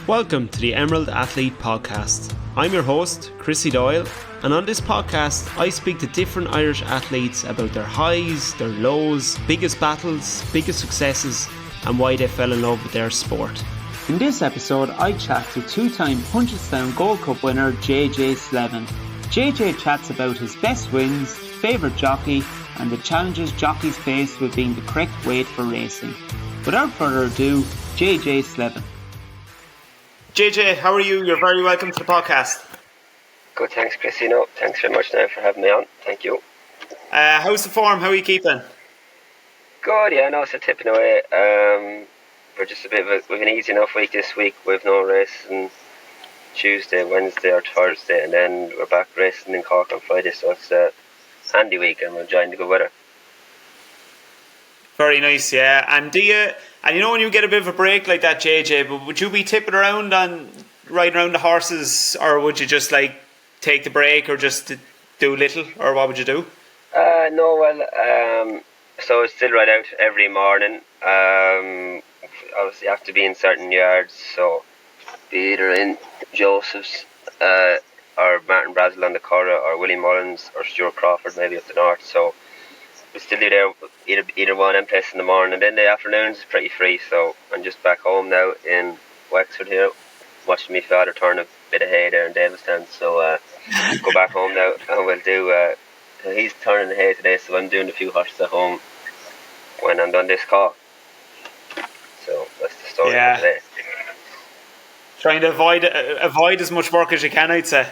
Welcome to the Emerald Athlete Podcast. I'm your host, Chrissy Doyle, and on this podcast I speak to different Irish athletes about their highs, their lows, biggest battles, biggest successes, and why they fell in love with their sport. In this episode I chat to two-time Punchestown Gold Cup winner JJ Slevin. JJ chats about his best wins, favourite jockey, and the challenges jockeys face with being the correct weight for racing. Without further ado, JJ Slevin. JJ, how are you? You're very welcome to the podcast. Good, thanks, Chrissy. No, thanks very much now for having me on. Thank you. How's the form? How are you keeping? Good, yeah, no, it's a tipping away. We're just we've an easy enough week this week. We've no racing Tuesday, Wednesday or Thursday, and then we're back racing in Cork on Friday, so it's a handy week and we're enjoying the good weather. Very nice, yeah. And you know when you get a bit of a break like that, JJ, but would you be tipping around on riding around the horses, or would you just take the break or just do little, or what would you do? So I still ride out every morning. Obviously you have to be in certain yards, so be either in Joseph's or Martin Brazel on the Curragh, or Willie Mullins or Stuart Crawford maybe up the north, so we still do there either one in place in the morning, and then the afternoons is pretty free. So I'm just back home now in Wexford here, watching my father turn a bit of hay there in Davistown. So go back home now and we'll do he's turning the hay today, so I'm doing a few horses at home when I'm done this call. So that's the story for today. Trying to avoid as much work as you can, I'd say.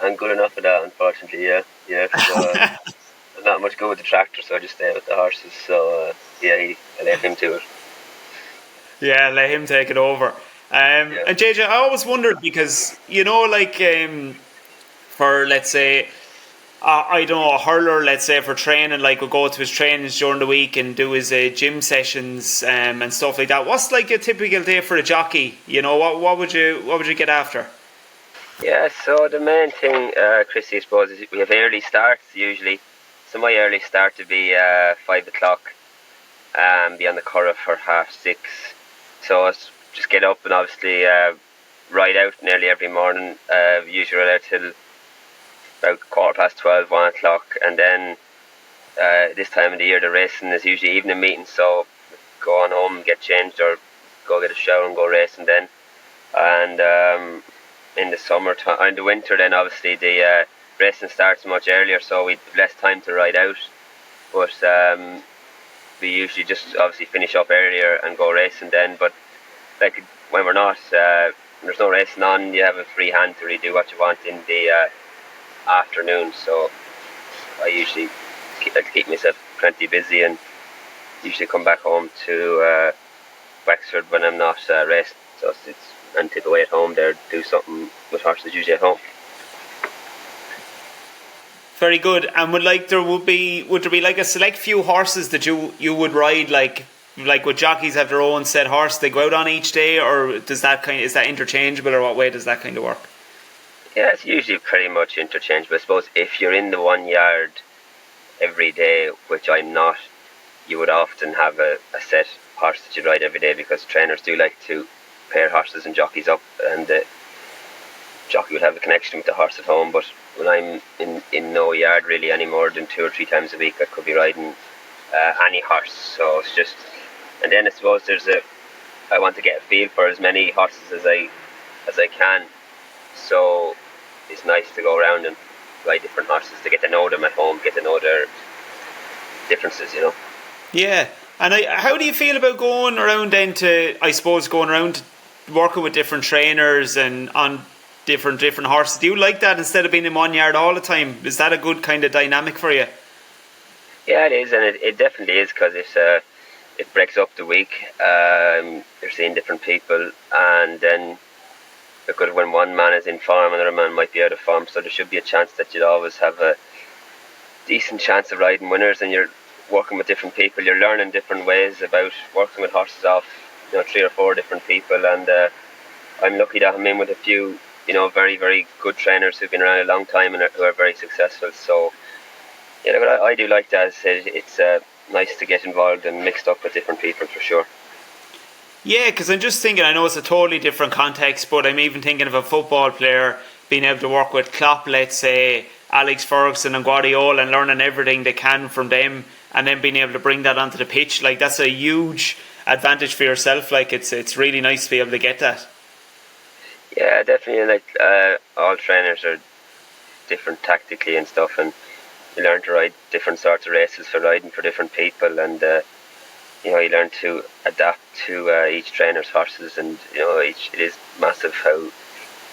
I'm good enough at that, unfortunately, yeah. So, I'm not much good with the tractor, so I just stay with the horses. So I let him do it. Yeah, let him take it over. And JJ, I always wondered, because for, let's say, I don't know, a hurler, let's say, for training, would go to his trainings during the week and do his gym sessions and stuff like that. What's a typical day for a jockey? You know, what would you get after? Yeah, so the main thing, Chrissy, I suppose, is we have early starts usually. So my early start to be 5 o'clock and be on the Curragh for 6:30. So I just get up and obviously ride out nearly every morning. Usually ride out till about 12:15, 1 o'clock, and then this time of the year the racing is usually evening meetings, so go on home, get changed, or go get a shower and go racing then. And in the winter then obviously the racing starts much earlier, so we've less time to ride out, but we usually just obviously finish up earlier and go racing then. But when we're not, there's no racing on, you have a free hand to really do what you want in the afternoon, so I usually keep myself plenty busy and usually come back home to Wexford when I'm not racing, so and take away at home there, do something with horses usually at home. Very good. And would there be a select few horses that you would ride, like would jockeys have their own set horse they go out on each day, or is that interchangeable, or what way does that kind of work? Yeah, it's usually pretty much interchangeable. I suppose if you're in the 1 yard every day, which I'm not, you would often have a set horse that you ride every day, because trainers do like to pair horses and jockeys up, and the jockey would have a connection with the horse at home. But when I'm in no yard really any more than 2 or 3 times a week, I could be riding any horse. So it's just, and then I suppose I want to get a feel for as many horses as I can. So it's nice to go around and ride different horses to get to know them at home, get to know their differences, you know. Yeah, and how do you feel about going around working with different trainers and on different horses? Do you like that instead of being in 1 yard all the time? Is that a good kind of dynamic for you? Yeah, it is, and it definitely is, because it breaks up the week. You're seeing different people, and then because when one man is in form, another man might be out of form, so there should be a chance that you'll always have a decent chance of riding winners, and you're working with different people. You're learning different ways about working with horses off 3 or 4 different people, and I'm lucky that I'm in with a few very, very good trainers who've been around a long time and who are very successful. So I do like that. It's nice to get involved and mixed up with different people, for sure. Yeah, because I'm just thinking, I know it's a totally different context, but I'm even thinking of a football player being able to work with Klopp, let's say, Alex Ferguson and Guardiola, and learning everything they can from them, and then being able to bring that onto the pitch. Like, that's a huge advantage for yourself. Like, it's really nice to be able to get that. Yeah, definitely. Like all trainers are different tactically and stuff, and you learn to ride different sorts of races for riding for different people, and you learn to adapt to each trainer's horses, and it is massive how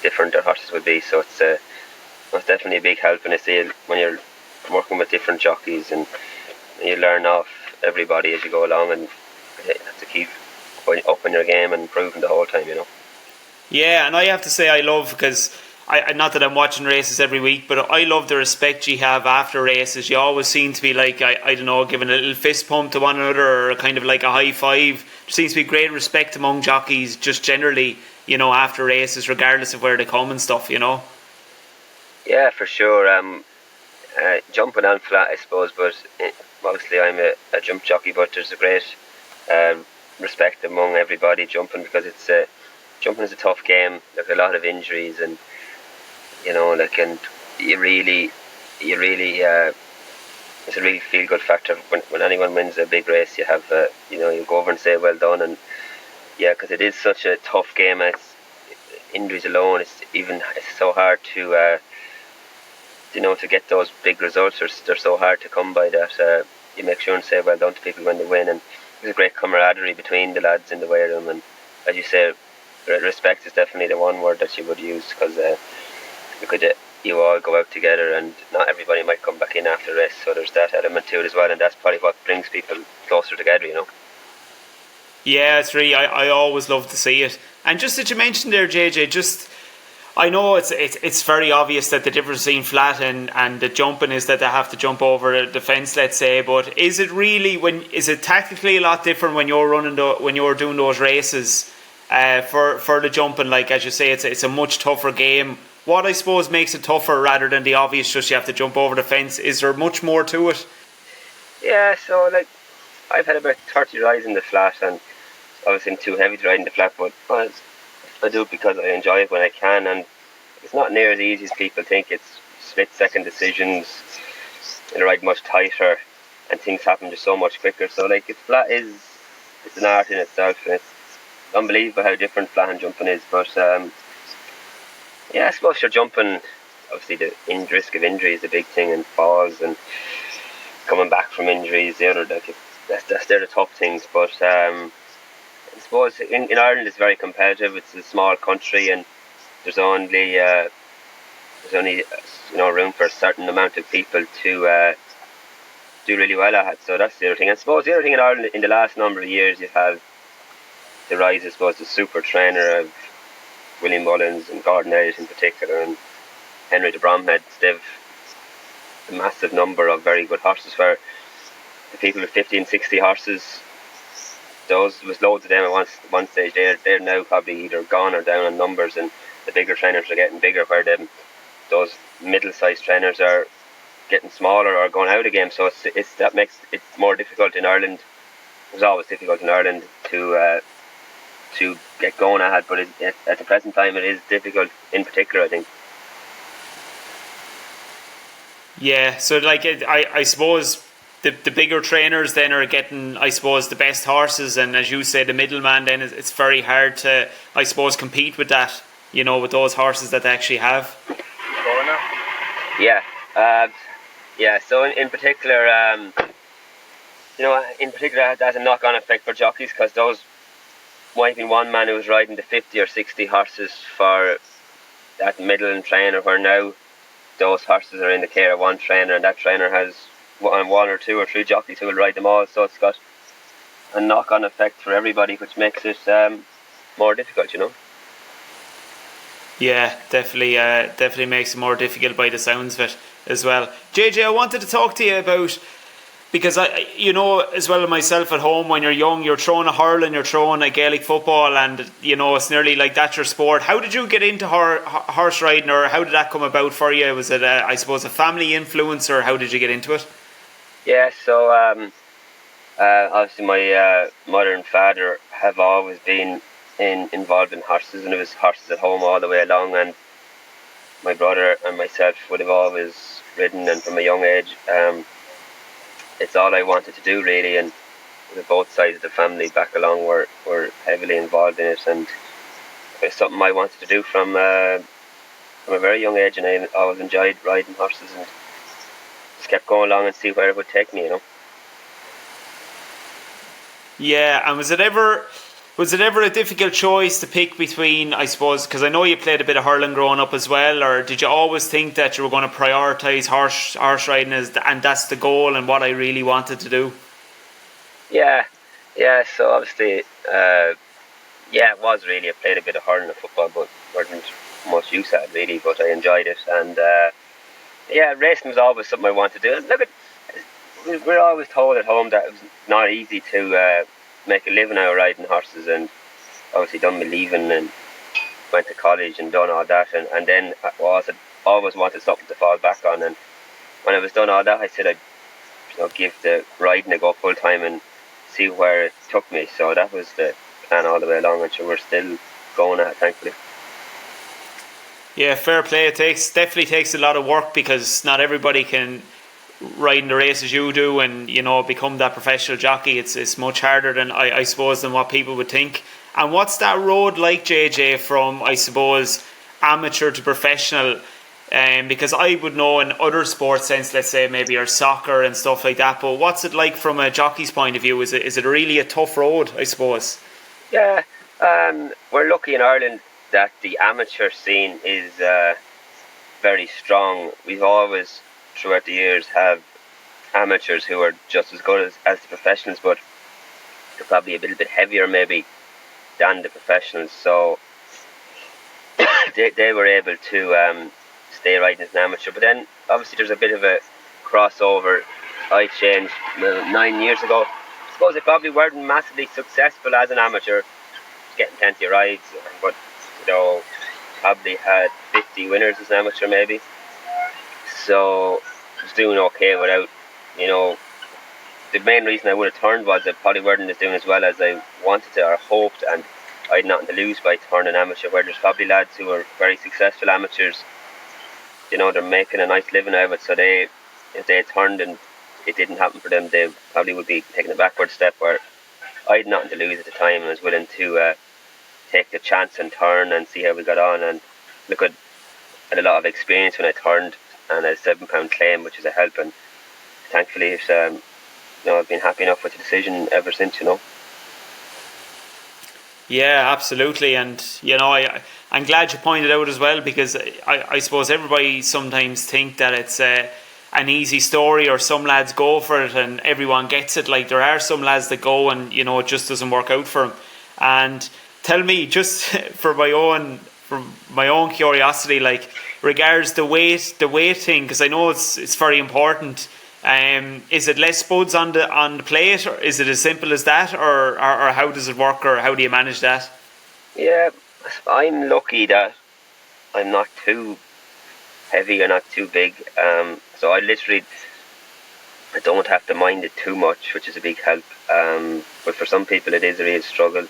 different their horses would be. So it's definitely a big help, and I see it when you're working with different jockeys, and you learn off everybody as you go along, and you have to keep up in your game and improving the whole time. Yeah, and I have to say I love, because I not that I'm watching races every week, but I love the respect you have after races. You always seem to be like, I don't know, giving a little fist pump to one another, or kind of like a high five. There seems to be great respect among jockeys just generally, after races, regardless of where they come and stuff. Yeah, for sure. Jumping and flat, I suppose, but mostly I'm a jump jockey. But there's a great respect among everybody jumping, because jumping is a tough game. There's a lot of injuries, and and you really, it's a really feel good factor when anyone wins a big race. You have you go over and say well done, and yeah, because it is such a tough game. And it's injuries alone. It's so hard to to get those big results. They're so hard to come by that you make sure and say well done to people when they win, and there's a great camaraderie between the lads in the weigh room. And as you say, respect is definitely the one word that you would use, because you all go out together, and not everybody might come back in after the race, so there's that element to it as well, and that's probably what brings people closer together. Yeah, it's really, I always love to see it. And just that you mentioned there, JJ, I know it's very obvious that the difference between flat and the jumping is that they have to jump over the fence, let's say. But is it really is it tactically a lot different when you're when you're doing those races for the jumping? Like, as you say, it's a much tougher game. What I suppose makes it tougher rather than the obvious, just you have to jump over the fence? Is there much more to it? Yeah, so like I've had about 30 rides in the flat, and obviously I'm too heavy to ride in the flat, but I do it because I enjoy it when I can, and it's not near as easy as people think. It's split-second decisions, and ride much tighter, and things happen just so much quicker. So like it's an art in itself, and it's unbelievable how different flat and jumping is. But yeah, I suppose you're jumping. Obviously, the risk of injury is a big thing, and falls and coming back from injuries. They're the tough things. But I suppose in Ireland it's very competitive. It's a small country, and there's only room for a certain amount of people to do really well at it. So that's the other thing. I suppose the other thing in Ireland in the last number of years, you have the rise, I suppose, the super trainer of William Mullins and Gordon Elliott in particular, and Henry de Bromhead. They've a massive number of very good horses. Where the people with 50 and 60 horses, those was loads of them at one stage. They're now probably either gone or down on numbers, and the bigger trainers are getting bigger. Where those middle-sized trainers are getting smaller or going out of game. So that makes it more difficult in Ireland. It was always difficult in Ireland to get going at, but at the present time it is difficult in particular, I think. Yeah, so like I suppose the bigger trainers then are getting, I suppose, the best horses, and as you say, the middleman then it's very hard to, I suppose, compete with that, with those horses that they actually have. Yeah, yeah. So in particular, that has a knock-on effect for jockeys, because those might have been one man who was riding the 50 or 60 horses for that middle trainer, where now those horses are in the care of one trainer, and that trainer has one or two or three jockeys who will ride them all. So it's got a knock-on effect for everybody, which makes it more difficult, Yeah, definitely makes it more difficult by the sounds of it as well. JJ, I wanted to talk to you about, because as well as myself at home, when you're young, you're throwing a hurling, you're throwing a Gaelic football, and it's nearly like that's your sport. How did you get into horse riding, or how did that come about for you? Was it I suppose a family influence, or how did you get into it? Yeah, so obviously my mother and father have always been involved in horses, and it was horses at home all the way along, and my brother and myself would have always ridden, and from a young age it's all I wanted to do really, and both sides of the family back along were heavily involved in it, and it's something I wanted to do from a very young age, and I always enjoyed riding horses and just kept going along and see where it would take me, Yeah, and was it ever a difficult choice to pick between, I suppose, because I know you played a bit of hurling growing up as well, or did you always think that you were going to prioritise horse riding and that's the goal and what I really wanted to do? Yeah, so obviously, it was really, I played a bit of hurling and football, but wasn't much use at it really, but I enjoyed it, and racing was always something I wanted to do. We're always told at home that it was not easy to make a living out of riding horses, and obviously done my leaving and went to college and done all that, and then I always wanted something to fall back on, and when I was done all that I said I'd give the riding a go full time and see where it took me, so that was the plan all the way along, and so we're still going at it, thankfully. Yeah, fair play. It definitely takes a lot of work, because not everybody can ride in the races you do and become that professional jockey. It's much harder than I suppose than what people would think. And what's that road like, JJ, from I suppose amateur to professional? Because I would know in other sports sense, let's say maybe or soccer and stuff like that, but what's it like from a jockey's point of view? Is it really a tough road, I suppose? Yeah, we're lucky in Ireland that the amateur scene is very strong. We've always, throughout the years, have amateurs who are just as good as the professionals, but they're probably a little bit heavier maybe than the professionals, so they were able to stay riding as an amateur. But then obviously there's a bit of a crossover. I changed 9 years ago. I suppose I probably weren't massively successful as an amateur, getting plenty of rides, but probably had 50 winners as an amateur maybe, so I was doing okay without, the main reason I would have turned was that probably weren't doing as well as I wanted to or hoped, and I had nothing to lose by turning amateur, where there's probably lads who are very successful amateurs, they're making a nice living out of it, so if they had turned and it didn't happen for them, they probably would be taking a backward step, where I had nothing to lose at the time and was willing to take the chance and turn and see how we got on, and look, I had a lot of experience when I turned, and a £7 claim, which is a help, and thankfully it's, I've been happy enough with the decision ever since, Yeah, absolutely, and I'm glad you pointed out as well, because I suppose everybody sometimes think that it's an easy story, or some lads go for it and everyone gets it. Like, there are some lads that go and it just doesn't work out for them. And tell me, just for my own curiosity, like, regards the weight thing, because I know it's very important. Is it less spuds on the plate, or is it as simple as that, or how does it work, or how do you manage that? Yeah, I'm lucky that I'm not too heavy or not too big, so I don't have to mind it too much, which is a big help, but for some people it is a real struggle.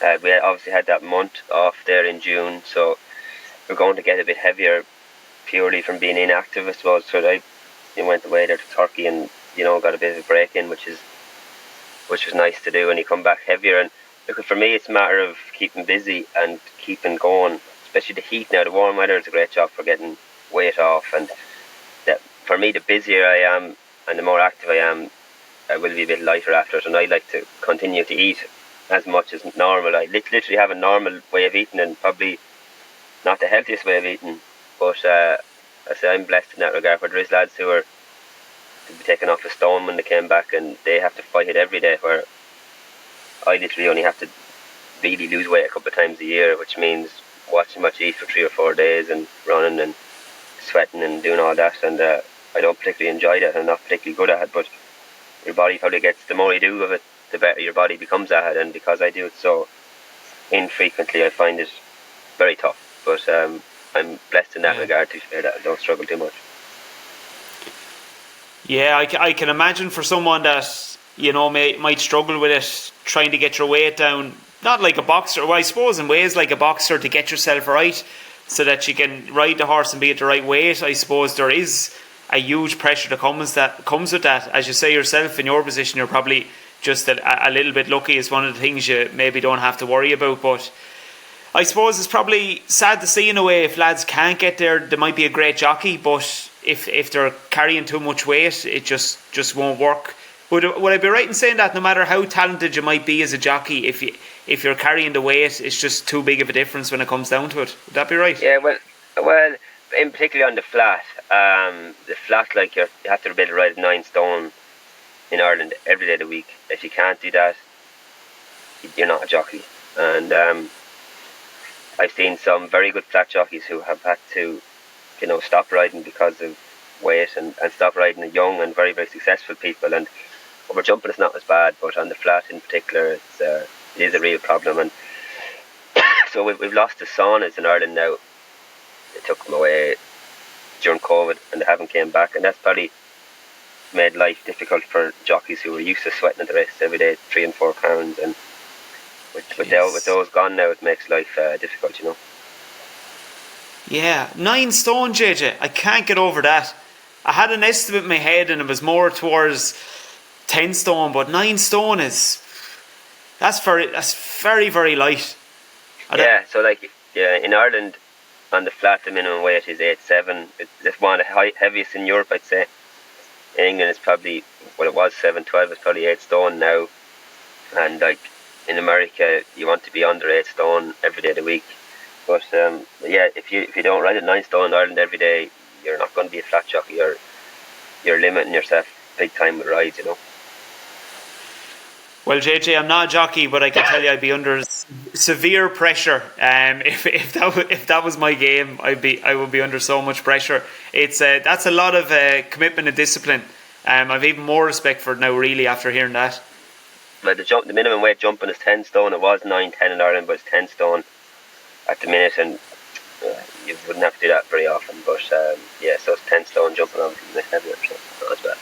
We obviously had that month off there in June, so we're going to get a bit heavier purely from being inactive, I suppose. So I went away there to Turkey and got a bit of a break in, which was nice to do, and you come back heavier. And look, for me it's a matter of keeping busy and keeping going, especially the heat now. The warm weather is a great job for getting weight off, and for me, the busier I am and the more active I am, I will be a bit lighter after it, and I like to continue to eat as much as normal. I literally have a normal way of eating, and probably not the healthiest way of eating, but I say I'm blessed in that regard, where there is lads who are taking off a stone when they came back and they have to fight it every day, where I literally only have to really lose weight a couple of times a year, which means watching what you eat for 3 or 4 days and running and sweating and doing all that, and I don't particularly enjoy that. I'm not particularly good at it, but your body probably gets, the more you do of it, the better your body becomes at it, and because I do it so infrequently, I find it very tough, but I'm blessed in that regard, to share that I don't struggle too much. Yeah, I can imagine for someone that might struggle with it, trying to get your weight down. Not like a boxer, well, I suppose in ways like a boxer, to get yourself right so that you can ride the horse and be at the right weight. I suppose there is a huge pressure that comes with that. As you say yourself, in your position, you're probably just a little bit lucky. It's one of the things you maybe don't have to worry about. But I suppose it's probably sad to see in a way if lads can't get there. They might be a great jockey, but if they're carrying too much weight, it just won't work. Would I be right in saying that no matter how talented you might be as a jockey, if you're carrying the weight, it's just too big of a difference when it comes down to it? Would that be right? Yeah, well, in particularly on the flat, like you have to be able to ride 9 stone in Ireland every day of the week. If you can't do that, you're not a jockey. And I've seen some very good flat jockeys who have had to, stop riding because of weight and stop riding young and very, very successful people. And over jumping is not as bad, but on the flat in particular, it is a real problem. And so we've lost the saunas in Ireland now. They took them away during COVID and they haven't came back, and that's probably made life difficult for jockeys who were used to sweating at the wrists every day, 3 and 4 pounds, and with those gone now, it makes life difficult, Yeah, 9 stone, JJ. I can't get over that. I had an estimate in my head and it was more towards 10 stone, but 9 stone that's very, very light. So in Ireland, on the flat, the minimum weight is 8'7". It's one of the heaviest in Europe, I'd say. In England, it's probably, it was 7'12". It's probably 8 stone now. And in America, you want to be under 8 stone every day of the week. But if you don't ride at 9 stone in Ireland every day, you're not going to be a flat jockey. You're limiting yourself big time with rides, Well, JJ, I'm not a jockey, but I can tell you I'd be under severe pressure. If that was my game, I would be under so much pressure. That's a lot of commitment and discipline. I've even more respect for it now, really, after hearing that. But the minimum weight jumping is 10 stone. It was 9-10 in Ireland, but it's 10 stone at the minute, and you wouldn't have to do that very often. But so it's 10 stone jumping on the heavier, so not as bad.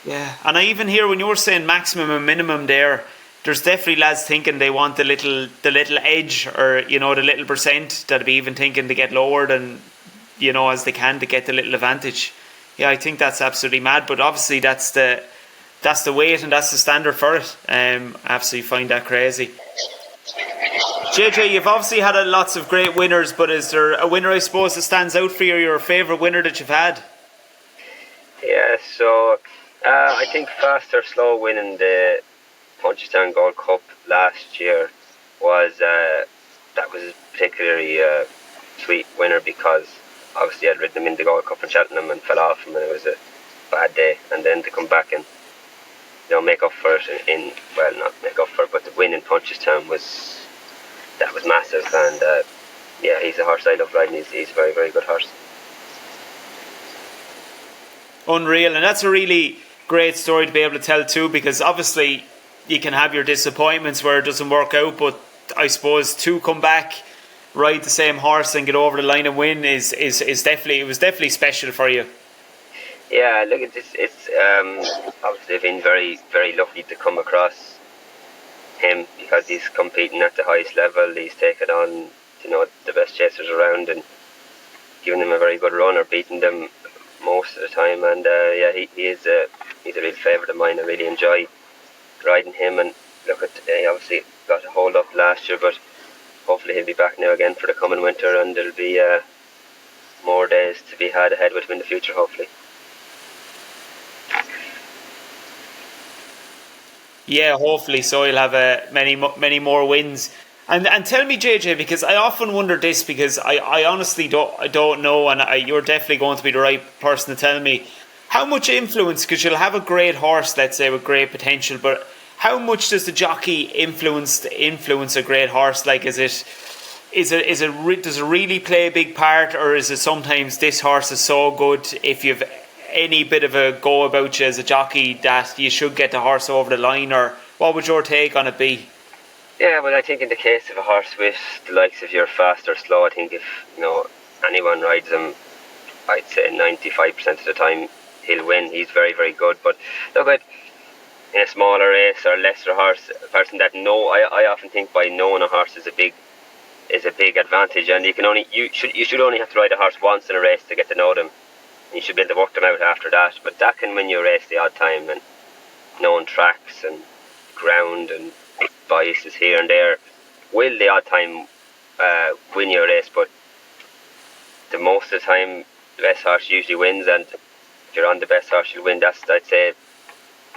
Yeah, and I even hear when you were saying maximum and minimum there's definitely lads thinking they want the little edge, or the little percent, that'd be even thinking to get lower than as they can to get the little advantage. Yeah, I think that's absolutely mad, but obviously that's the weight and that's the standard for it. I absolutely find that crazy. JJ, you've obviously had lots of great winners, but is there a winner, I suppose, that stands out for you, your favourite winner that you've had? Yeah, so I think Fastorslow winning the Punchestown Gold Cup last year was a particularly sweet winner, because obviously I'd ridden him in the Gold Cup in Cheltenham and fell off him, and it was a bad day. And then to come back and make up for it not make up for it, but the win in Punchestown was massive. And he's a horse I love riding. He's a very, very good horse. Unreal, and that's a really great story to be able to tell too, because obviously you can have your disappointments where it doesn't work out, but I suppose to come back, ride the same horse and get over the line and win is definitely special for you. Yeah, look, it's obviously been very, very lucky to come across him, because he's competing at the highest level. He's taken on the best chasers around and giving them a very good run, or beating them most of the time. And he's a real favourite of mine. I really enjoy riding him. And look, he obviously got a hold up last year, but hopefully he'll be back now again for the coming winter, and there'll be more days to be had ahead with him in the future, hopefully. Yeah, hopefully so. You'll have many more wins. And tell me, JJ, because I often wonder this, because I honestly don't know, and you're definitely going to be the right person to tell me how much influence, because you'll have a great horse, let's say, with great potential, but how much does the jockey influence a great horse? Like, does it really play a big part, or is it sometimes this horse is so good, if you've any bit of a go about you as a jockey, that you should get the horse over the line? Or what would your take on it be? Yeah, well, I think in the case of a horse with the likes of your Fastorslow, I think if anyone rides him, I'd say 95% of the time he'll win. He's very, very good. But look, in a smaller race or lesser horse, a person that I often think by knowing a horse is a big advantage, and you should only have to ride a horse once in a race to get to know them. You should be able to work them out after that, but that can win you a race the odd time, and knowing tracks and ground and biases here and there will the odd time win you a race, but the most of the time the best horse usually wins, and if you're on the best horse you'll win. That's, I'd say,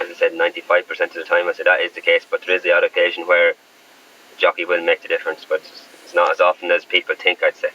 as I said, 95% of the time I say that is the case, but there is the odd occasion where the jockey will make the difference, but it's not as often as people think, I'd say.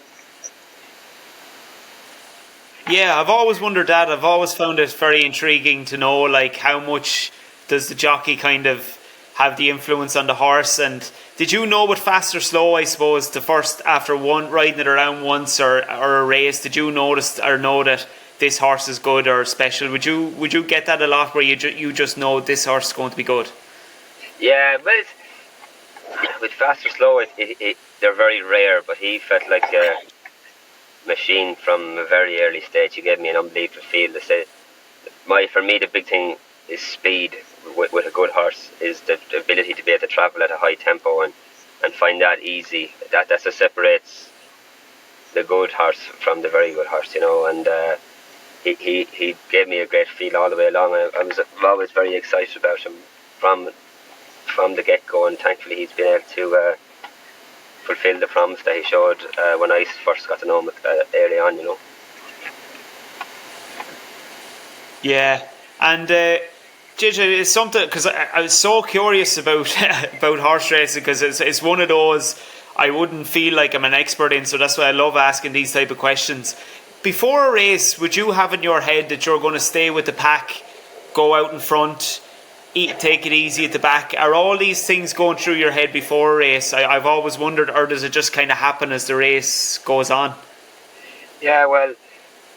Yeah, I've always wondered that. I've always found it very intriguing to know, like, how much does the jockey kind of have the influence on the horse. And did you know with Fastorslow, I suppose, the first, after riding it around once or a race, did you notice or know that this horse is good or special? Would you get that a lot, where you just know this horse is going to be good? Yeah, well, with Fastorslow, they're very rare, but he felt like a machine from a very early stage. He gave me an unbelievable feel. For me, the big thing is speed. With a good horse is the ability to be able to travel at a high tempo and find that easy. That's what separates the good horse from the very good horse, and he gave me a great feel all the way along. I was always very excited about him from the get-go, and thankfully he's been able to fulfill the promise that he showed when I first got to know him early on, Yeah, and JJ, it's something, because I was so curious about about horse racing, because it's one of those I wouldn't feel like I'm an expert in, so that's why I love asking these type of questions. Before a race, would you have in your head that you're going to stay with the pack, go out in front, take it easy at the back? Are all these things going through your head before a race? I've always wondered, or does it just kind of happen as the race goes on? Yeah, well,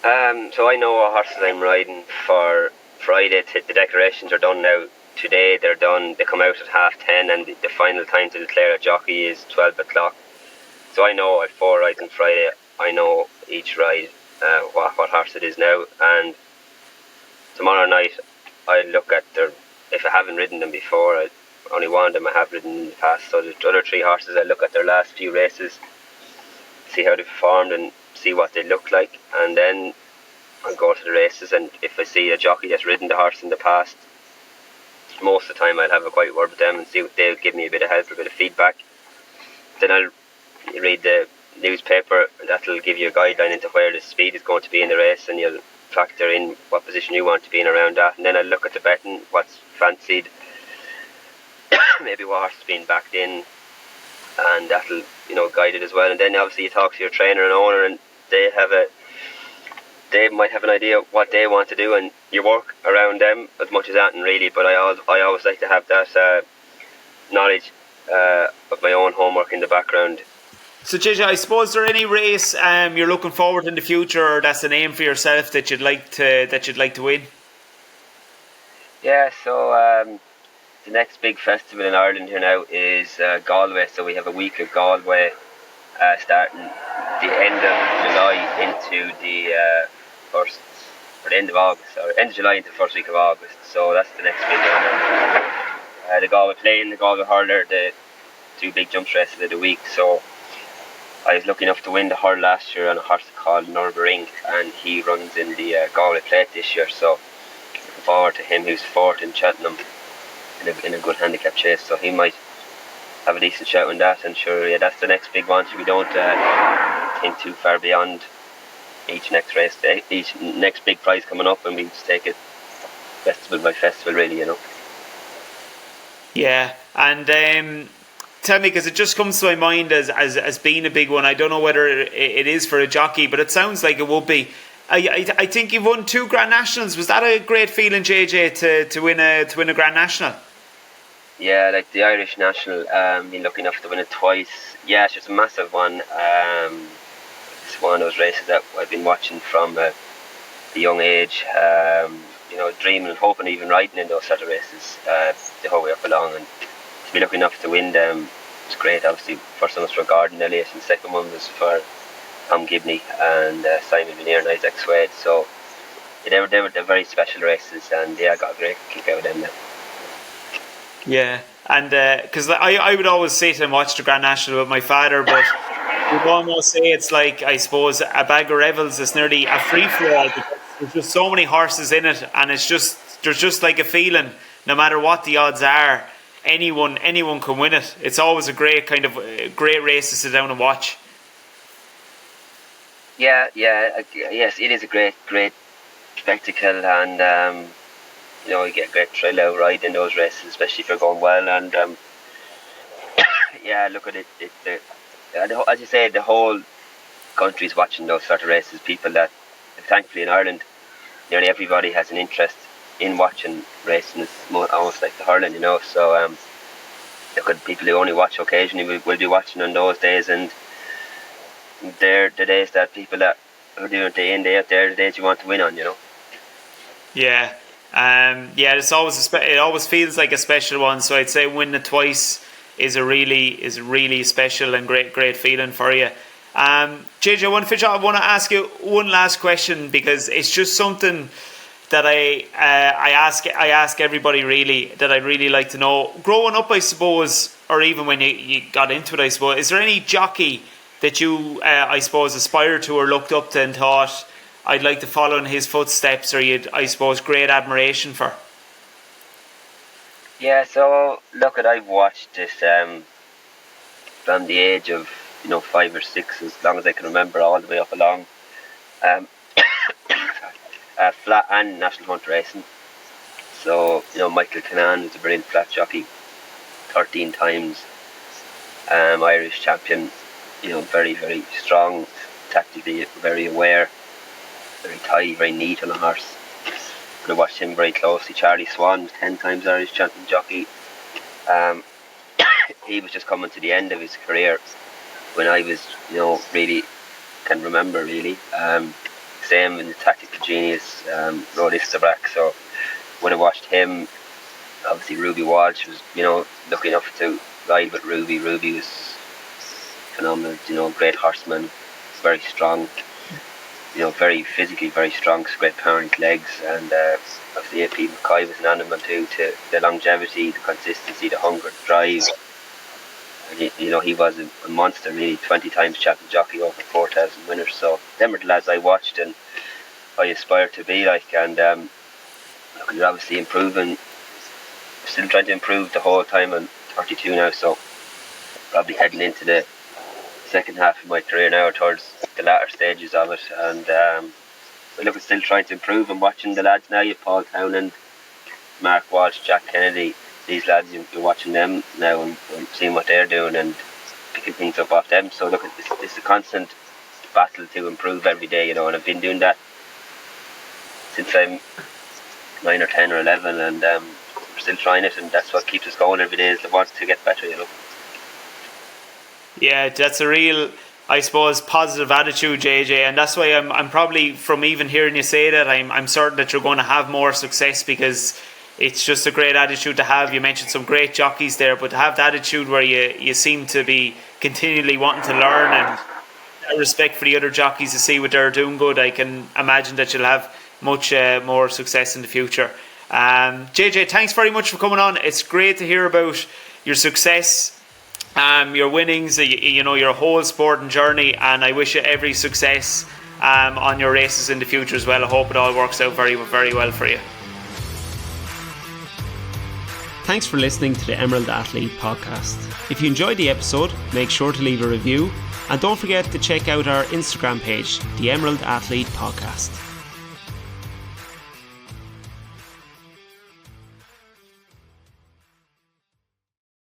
so I know what horses I'm riding for Friday. The declarations are done now. Today they're done. They come out at 10:30, and the final time to declare a jockey is 12 o'clock. So I know I have 4 rides on Friday. I know each ride what horse it is now, and tomorrow night I look at if I haven't ridden them before, only one of them I have ridden in the past. So the other 3 horses, I look at their last few races, see how they performed and see what they look like, and then I'll go to the races, and if I see a jockey that's ridden the horse in the past, most of the time I'll have a quiet word with them and see if they'll give me a bit of help, a bit of feedback. Then I'll read the newspaper, that'll give you a guideline into where the speed is going to be in the race, and you'll factor in what position you want to be in around that. And then I'll look at the betting, what's fancied, maybe what horse is being backed in, and that'll guide it as well. And then obviously you talk to your trainer and owner, and they might have an idea what they want to do, and you work around them as much as that, and really. But I always like to have that knowledge of my own homework in the background. So JJ, I suppose, is there any race you're looking forward in the future, or that's an aim for yourself that you'd like to win? Yeah, so the next big festival in Ireland here now is Galway. So we have a week of Galway starting the end of July into the the end of August, or end of July into the first week of August. So that's the next big one. The Galway Plain, the Galway Hurler, the 2 big jump races of the week. So I was lucky enough to win the hurl last year on a horse called Nürburgring, and he runs in the Galway Plate this year. So looking forward to him, who's 4th in Cheltenham in a good handicap chase. So he might have a decent shout on that. And sure, yeah, that's the next big one. So we don't think too far beyond each next race, each next big prize coming up, and we just take it festival by festival, really, Yeah, and tell me, because it just comes to my mind as being a big one. I don't know whether it is for a jockey, but it sounds like it would be. I think you've won 2 Grand Nationals. Was that a great feeling, JJ, to win a Grand National? Yeah, like the Irish National, been lucky enough to win it twice. Yeah, it's just a massive one. It's one of those races that I've been watching from a young age, dreaming and hoping, even riding in those sort of races the whole way up along, and to be lucky enough to win them was great. Obviously, first one was for Gordon Elliott, and the second one was for Tom Gibney and Simon Veneer and Isaac Swade. So they were very special races, and yeah, I got a great kick out of them. Yeah, and because I would always sit and watch the Grand National with my father, but you'd almost say it's like, I suppose, a bag of revels. It's nearly a free for all because there's just so many horses in it, and there's just like a feeling, no matter what the odds are, anyone can win it. It's always a great great race to sit down and watch. Yeah, yes, it is a great spectacle, and you get a great thrill out riding those races, especially if you're going well. And yeah, look at it. As you say, the whole country's watching those sort of races. People that, thankfully in Ireland, nearly everybody has an interest in watching racing. It's almost like the hurling, So look at people who only watch occasionally will be watching on those days, and they're the days that people that are doing it day in, day out, they're the days you want to win on, Yeah. It's always it always feels like a special one. So I'd say winning it twice is a really special and great feeling for you. JJ, I want to ask you one last question, because it's just something that I ask everybody really, that I'd really like to know. Growing up, I suppose, or even when you got into it, I suppose, is there any jockey that you I suppose aspired to or looked up to and thought, I'd like to follow in his footsteps, or you'd, I suppose, great admiration for? Yeah, so look, I've watched this from the age of 5 or 6, as long as I can remember, all the way up along flat and national hunt racing. So Michael Kinnan was a brilliant flat jockey, 13 times Irish champion. Very, very strong, tactically very aware, very tidy, very neat on a horse. I watched him very closely. Charlie Swan, 10 times Irish champion jockey. He was just coming to the end of his career when I was, really can remember really. Same in the tactical genius, Rod Isterbrack. So when I watched him, obviously Ruby Walsh was, lucky enough to ride with Ruby. Ruby was phenomenal, great horseman, very strong. Very physically very strong, great power in his legs, and obviously AP McCoy was an animal too, to the longevity, the consistency, the hunger, the drive. And he was a monster, really, 20 times champion jockey, over 4,000 winners. So them are the lads I watched and I aspire to be like. And you're obviously improving, still trying to improve the whole time. I'm 32 now, so probably heading into the second half of my career now, towards the latter stages of it, and I'm still trying to improve. I'm watching the lads now. You have Paul Townend, Mark Walsh, Jack Kennedy. These lads, you're watching them now and seeing what they're doing and picking things up off them. So it's a constant battle to improve every day, and I've been doing that since I'm 9 or 10 or 11, and we're still trying it, and that's what keeps us going every day, is the want to get better, Yeah, that's a real, I suppose, positive attitude, JJ, and that's why I'm probably, from even hearing you say that, I'm certain that you're going to have more success, because it's just a great attitude to have. You mentioned some great jockeys there, but to have the attitude where you seem to be continually wanting to learn, and respect for the other jockeys to see what they're doing good, I can imagine that you'll have much more success in the future. JJ, thanks very much for coming on. It's great to hear about your success, your winnings, your whole sporting journey, and I wish you every success on your races in the future as well. I hope it all works out very, very well for you. Thanks for listening to the Emerald Athlete podcast. If you enjoyed the episode, make sure to leave a review, and don't forget to check out our Instagram page, the Emerald Athlete Podcast.